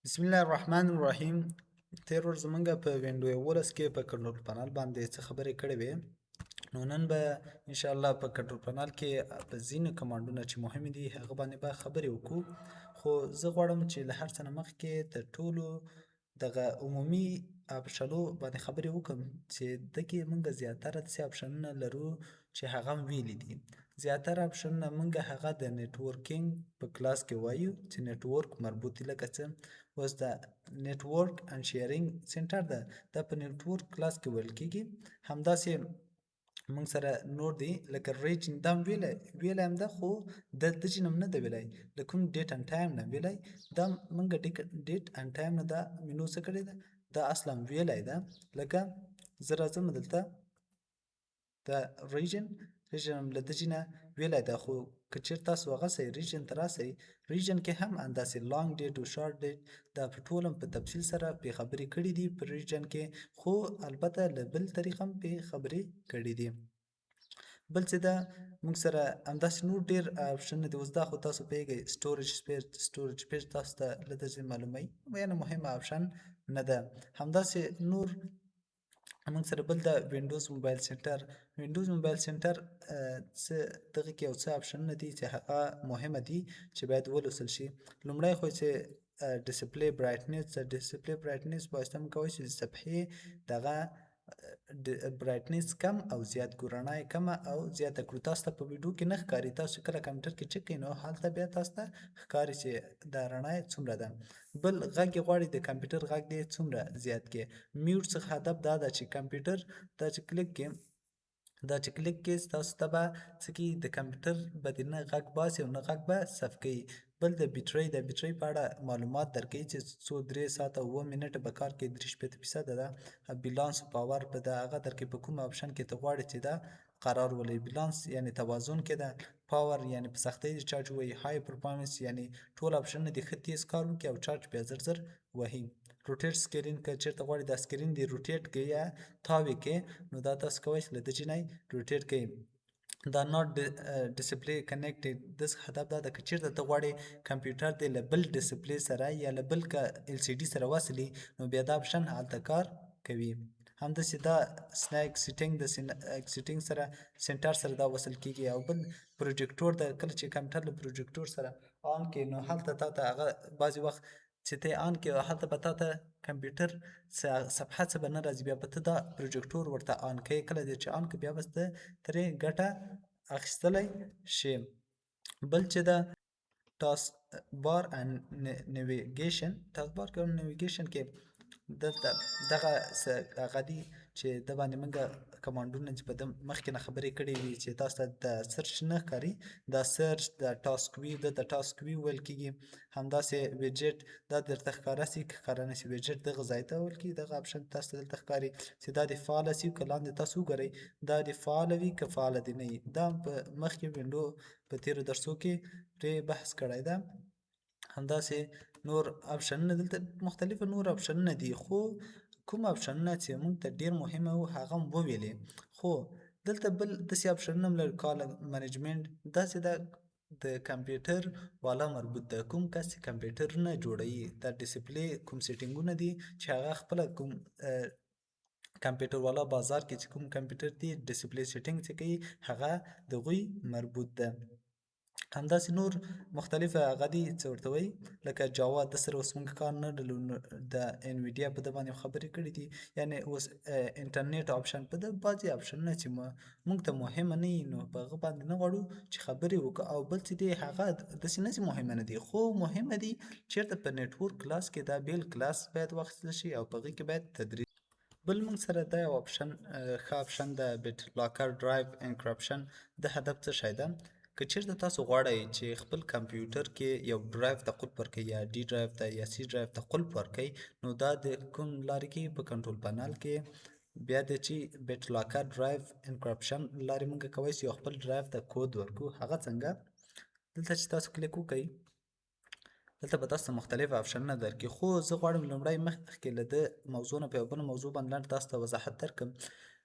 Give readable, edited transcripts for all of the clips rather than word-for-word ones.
بسم الله الرحمن الرحیم. تیر ورځ زمونږ په وینډو 11 کې په کنټرول پانل باندې څه خبرې کړې وې. نو نن به ان شاء الله په کنټرول پانل کې په ځینو کمانډونو چې مهم دي هغه باندې به خبرې وکړو. خو زه غواړم چې له هر څه نه مخکې تر ټولو دغه عمومي آپشنو باندې خبرې وکړم چې دکې مونږ زیاتره داسې آپشنونه لرو چې هغه هم ویلي دي. زیاتره آپشنونه مونږ هغه د نیټورکینګ په کلاس کې وایو چې نیټورک مربوط دي. لکه څه اوس د نیټورک اند شیرینګ سنټر ده، دا په نیټورک کلاس کې ویل کېږي. همداسې مونږ سره نور دی لکه ریجن دا هم ویلی هم ده، خو دلته چې هم نه ده ویلی، له کوم ډیټ اند ټایم نه ویلی. دا مونږ ډیټ اند ټایم نه دا مینو څه کړې ده، دا اصلا ویلی ده. لکه زه راځم دلته دا ریجن هم له دجې نه ویلی ده، خو که چېرته تاسو هغه سئ ریجن ته راسئ، ریجن کې هم همداسې لانګ ډیټ او شارټ ډیټ دا په ټول هم په تفصیل سره پې خبرې کړي دي په ریجن کې، خو البته له بل طریق هم پې خبرې کړي دي. بل څه ده موږ سره همداسې نور ډېر آپشنونه دي. اوس دا خو تاسو پوهېږئ سټوریج سپیس تاسو ته له داسې معلوموي، یعنې مهمه آپشن نه ده. همداسې نور موږ سره بل د وینډوز موبایل سنټر. وینډوز موبایل سنټر څه دغه کې یو څه آپشنونه دي چې هغه مهمه دي چې باید ولوستل شي. لومړی خو چې ډسپلی برایټنس، د ډسپلی برایټنس په واسطه موږ کولی شو د صفحې دغه برایټنس کم او زیات کړو، رڼا یې کمه او زیاته کړو. تاسو ته په ویډیو کې نه ښکاري، تاسو کله کمپیوټر کې چک کوئ نو هلته بیا تاسو ته ښکاري چې دا رڼا یې څومره ده. بل غږ یې غواړي د کمپیوټر غږ دې څومره زیات کې. میوټ څخه هدف دا ده چې کمپیوټر دا چې کلیک کې ستاسو ته به څه کي د کمپیوټر به دې نه غږ باسي او نه غږ به ثبت کوي. بل د بیټرۍ په اړه معلومات درکوي چې څو 3 ساعته 7 منټه به کار کوي، 63% ده. بیلانس پاور په د هغه درکوي په کوم آپشن کې ته غواړې چې دا قرار ولري. بیلانس یعنی توازن کې ده. پاور یعنی په سختۍ د چارج وهي. های پرفارمنس یعنی ټول آپشنونه دې ښه تیز کار وکړي او چارج بیا زر وهي. روټیټ سکرین که چېرته غواړې دا سکرین دې روټیټ کړي یا تاوې کړي نو دا تاسو کولی شئ له دجې نه روټیټ کړئ. دا ناٹ ډسپلی کنیکټډ داسې هدف دا ده که چېرته ته غواړې کمپیوټر دې له بل ډسپلی سره یا له بل ال سی ډي سره وصلي نو بیا دا آپشن هلته کار کوي. همداسې دا سنیک سیټینګ سره سنټر سره دا وصل کېږي. او بل پروجیکټور ده، کله چې کمپیوټر له پروجیکټور سره آن کړې نو هلته تا ته هغه بعضې وخت چې ته یې آن کړې هلته به تا ته کمپیوټر صفحه څه به نه راځي، بیا به ته دا پروجیکټور ورته آن کړې. کله دې چې آن کړې بیا به ته ترې ګټه اخیستلی شي. بل چې ده ټاسک بار اند نیویګیشن. ټاسک بار کې نیویګیشن کې دلته دغه هغه دي چې د باندې موږ کمانډونه چې په د مخکې نه خبرې کړې وي چې تاسو ته د سرچ نه ښکاري، دا سرچ د ټاسک ویو د ټاسک ویو ویل کېږي. همداسې ویجټ دا درته ښکاره سي که ښکاره نه سي، ویجټ دغه ځای ته ویل کېږي. دغه آپشن تاسو ته دلته ښکاري چې دا دې فعاله سي که لاندې تاسو وګورئ دا دې فعاله وي که فعاله دې نه وي. دا په مخکې وینډو په تېرو درسو کې پرې بحث کړی ده. همداسې نور آپشنونه دلته مختلفه نور آپشنونه دي، خو کوم آپشنونه چې موږ ته ډېر مهمه وو هغه هم وویلې. خو دلته بل داسې آپشنونه هم لري کال منیجمنټ. داسې ده د کمپیوټر والا مربوط ده، کوم کس چې کمپیوټرونه جوړوي دا ډسپلی کوم سیټینګونه دي چې هغه خپله کوم کمپیوټر والا بازار کې چې کوم کمپیوټر دي ډسپلی سیټینګ چې کوي هغه د هغوی مربوط ده. همداسې نور مختلفه هغه دي څه ورته وایي لکه جاوا، د سره اوس موږ کار نه لرو. د انویډیا په ده باندې خبرې کړې دي، یعنې اوس انټرنیټ آپشن په ده بعضې آپشنونه چې موږ ته مهمه نه وي نو په هغه باندې نه غواړو چې خبرې وکړو. او بل چې دی هغه داسې نه چې مهمه نه دي، خو مهمه دي چېرته په نیټورک کلاس کې دا بیل کلاس باید واخیستل شي او په هغې کې باید تدریس. بل موږ سره دا یو آپشن ښه آپشن ده بیټ لاکر ډرایو انکرپشن. د هدف څه شی ده، که چېرته تاسو غواړئ چې خپل کمپیوټر کې یو ډرایو ته قلف ورکړئ یا ډي ډرایو ته یا سی ډرایو ته قلف ورکړئ نو دا د کوم لارې کې په کنټرول پانل کې بیا د چې بیټ لاکر ډرایو انکرپشن لارې موږ کولی شو خپل ډرایو ته کود ورکړو. هغه څنګه، دلته چې تاسو کلیک وکړئ دلته به تاسو ته مختلف آپشنونه درکړي، خو زه غواړم لومړی مخکې له د موضوع نه په یو بل موضوع باندې لنډ تاسو ته وضاحت درکړم.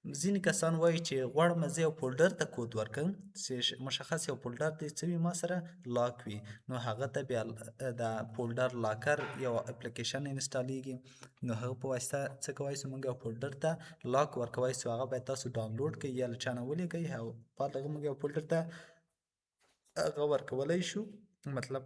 ځینې کسان وایي چې غواړم زه یو فولډر ته کود ورکړم چې مشخص یو فولډر دی څه وي ما سره لاک وي، نو هغه ته بیا د فولډر لاکر یو اپلیکیشن انسټالیږي، نو هغه په واسطه څه کوای سو موږ یو فولډر ته لاک ورکوای سو، هغه باید تاسو ډاونلوډ کړئ یا له چا نه ولیکئ او بعد هغه موږ یو فولډر ته هغه ورکولی شو، مطلب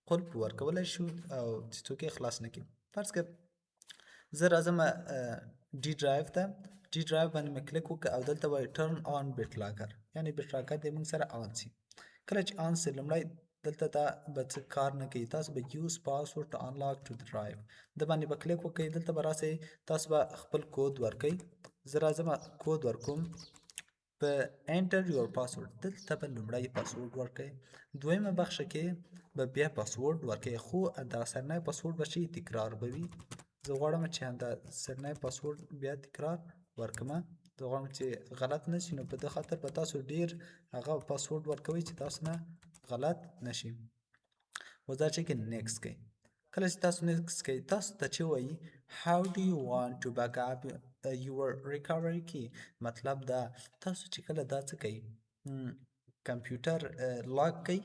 قلف ورکولی شو او چې څوک یې خلاص نه کړي. فرض کړه زه راځم ډي ډرایو ته، ډي ډرایو باندې مې کلیک وکړ او دلته وایي ټرن آن بیټ لاکر، یعنې بیټ لاکر دې موږ سره آن سي. کله چې آن سي لومړی دلته دا به څه کار نه کوي، تاسو به یوز پاسورډ ټو انلاک ټو د ډرایو د باندې به کلیک وکړئ، دلته به راسئ تاسو به خپل کود ورکئ. زه راځم کود ورکوم په انټر یور پاسورډ، دلته به لومړی پاسورډ ورکئ، دویمه بخښه کې به بیا پاسورډ ورکئ، خو دا سرنی پاسورډ به چې تکرار به وي. زه غواړم چې همدا سرنی پاسورډ بیا تکرار ورکړمه، زه غواړم چې غلط نشي، نو په دې خاطر به تاسو ډیر هغه پاسورډ ورکوئ چې تاسو نه غلط نشي. اوس دا چې کې نیکسټ کوئ، کله چې تاسو نیکسټ کوئ تاسو ته چې وایي how do you want to back up your recovery key، مطلب دا تاسو چې کله دا څه کوئ کمپیوټر لاک کوئ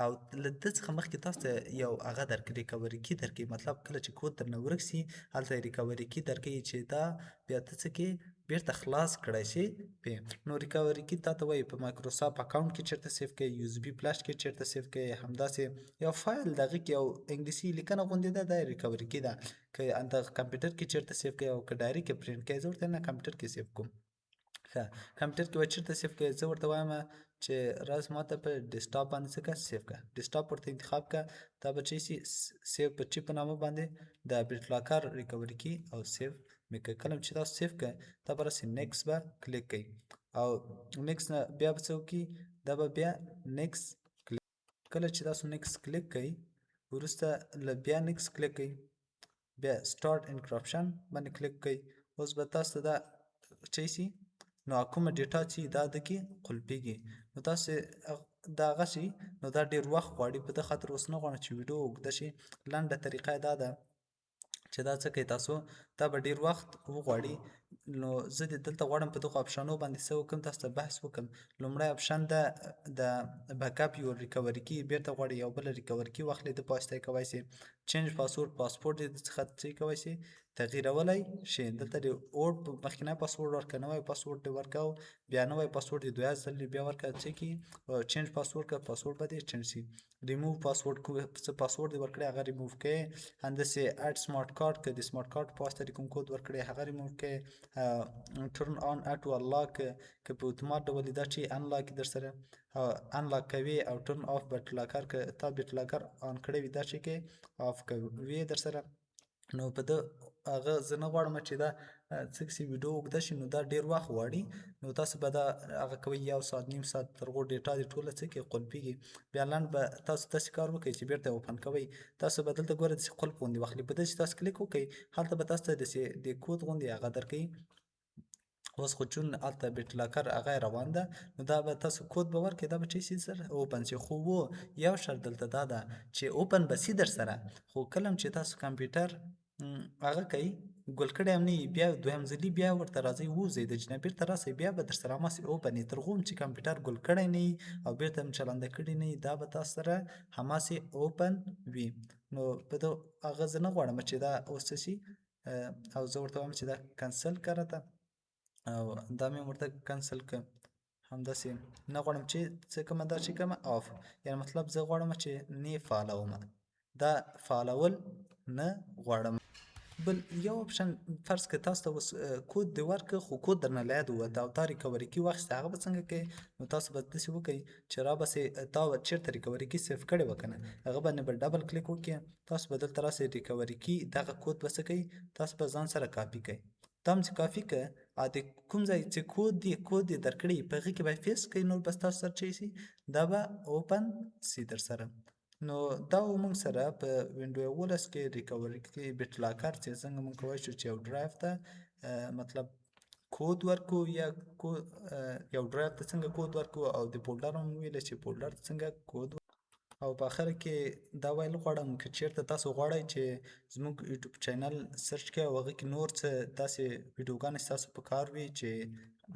او له ده څخه مخکې تاسو ته یو هغه درکړي ریکوري کی درکړي، مطلب کله چې کود درنه ورک سي هلته یې ریکوري کی درکوي چې دا بیا ته څه کې بیرته خلاص کړی شي پې. نو ریکوري کی تا ته وایي په مایکروسافټ اکاونټ کې چیرته سیف کړئ، یو زی بي فلش کې چیرته سیف کړئ، همداسې یو فایل د هغه کې یو انګلیسي لیکنه غوندې ده، دا ریکوري کی ده، که دغه کمپیوټر کې چیرته سیف کړئ او که ډایري کې پرنټ کړئ. زه ورته نه کمپیوټر کې سیف کوم. ښه کمپیوټر کې به چیرته سیف کړئ، زه ورته وایم چې راز ماته په ډیسکټاپ باندې څه کړه سیف کړه، ډیسکټاپ ورته انتخاب کړه، دا به چې سي سیف په چی په نامه باندې د بیټ لاکر ریکوري کی او سیف مې کړه. کله چې تاسو سیف کړه دا به راسي نیکسټ به کلیک کړئ او نیکسټ نه بیا به څه وکړي دا به بیا نیکسټ کلیک، کله چې تاسو نیکسټ کلیک کړئ وروسته له بیا نیکسټ کلیک کړئ بیا سټارټ انکرپشن باندې کلیک کړئ. اوس به تاسو ته دا چې سي نو کومه ډیټا چې دا د کې قلپیږي، نو تاسو دا هغه شي، نو دا ډیر وخت غواړي، په دې خاطر اوس نه غواړم چې ویډیو اوږده شي، لنډه طریقه یې دا ده چې دا څه کوي تاسو دا به ډیر وخت وغواړي. نو زه دلته غواړم په دغو اپشنو باندې څه وکړم، تاسو ته بحث وکړم. لومړی اپشن ده د بیک اپ یور ریکوري کی، بیرته غواړي یو بل ریکوري کی واخلئ، د په واسطه یې کولی سئ چینج پاسورډ پاسپورټ یې څخه څه کولی سئ تغییرولی شئ. دلته د اوډ مخکینی پاسورډ ورکړه، نوی پاسورډ دې ورکړه او بیا نوی پاسورډ دې دویا ځل بیا ورکړه څه کي چینج پاسورډ کړه، پاسورډ به دې چینج سي. ریموو پاسورډ څه پاسورډ دې ورکړی هغه ریموو کړئ، همداسې اډ سمارټ کارت که د سمارټ کارت په واسطه دې کوم کود ورکړی هغه ریموو کړئ. ټرن آن اټو انلاک که په اتومات ډول دا چې انلاک در سره انلاک کوي او ټرن آف بیټ لاکر که تا بیټ لاکر آن کړی وي دا چې کې آف کوي در سره. نو په ده هغه زه نه غواړم چې دا څه کسي ویډیو اوږده شي، نو دا ډېر وخت غواړي، نو تاسو به دا هغه کوئ 1 ساعت نیم ساعت تر هغو ډیټا دې ټوله څه کې قلپیږي. بیا لنډ به تاسو داسې کار وکړئ چې بیرته اوپن کوئ، تاسو به دلته ګوره داسې قلف غوندې واخلي، په داسې تاسو کلیک وکړئ هلته به تاسو ته داسې د کود غوندې هغه درکوي. اوس خو چون هلته بیټ لاکر هغه روان ده، نو دا به تاسو کود به ورکړئ دا به چې سي سره اوپن سي. خو یو شرط دلته دا ده چې اوپن به سي در سره، خو کله هم چې تاسو کمپیوټر هغه کوي ګل کړی هم نه وي، بیا دویم ځلي بیا ورته راځئ ووځئ د جنه بیرته راسئ بیا به در سره هماسې اوپن وي، تر هغو هم چې کمپیوټر ګل کړی نه وي او بیرته هم چلنده کړي نه وي دا به تاسو سره هماسې اوپن وي. نو په ده هغه زه نه غواړم چې دا اوس څه شي او زه ورته وایم چې دا کنسل که راته او دا مې ورته کنسل کړه. همداسې نه غواړم چې څه کومه دا چې کومه آف، یعنې مطلب زه غواړم چې نه یې فعالومه، دا فعالول نه غواړم. بل یو اپشن فرض که تاسو ته اوس کود دې ورکړه خو کود درنه له یاده ووته او تا ریکوري کی واخیسته هغه به څنګه کوې، نو تاسو به داسې وکئ چې راباسئ تا چېرته ریکوري کی سیف کړې وه که نه هغه باندې به ډبل کلیک وکړئ، تاسو به دلته راسئ ریکوري کی دغه کود به څه کوئ تاسو به ځان سره کاپي کړئ، دا هم چې کافي که د کوم ځای چې کود یې درکړی په هغې کې به یې پیسټ کړئ، نور به ستاسو سره چې سي دا به اوپن سي در سره. نو دا و موږ سره په وینډو 11 کې ریکوري کې بیټ لاکر چې څنګه موږ کولی شو چې یو ډرایو ته مطلب کود ورکو یا یو ډرایو ته څنګه کود ورکو او د فولډر هم ویله چې فولډر څنګه کود او په اخره کې دا ویل غواړم که چیرته تاسو غواړئ چې زموږ یوټیوب چینل سرچ کړئ او هغه کې نور څه داسې ویډیوګانې ستاسو په کار وي چې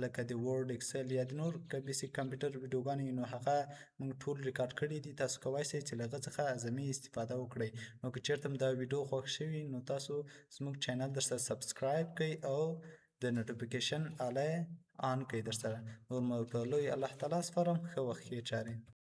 لکه د ورډ اکسل یا د نور که بیسیک کمپیوټر ویډیوګانې نو هغه موږ ټول ریکارډ کړي دي. تاسو کولی شئ چې له هغه څخه اعظمي استفاده وکړئ. نو که چیرته مو دا ویډیو خوښ شوي نو تاسو زموږ چینل درسره سبسکرایب کړئ او د نوټیفیکیشن آله یې آن کړئ درسره. نور مو په لوی الله تعالی سپارم. ښه وخت ښې چارې.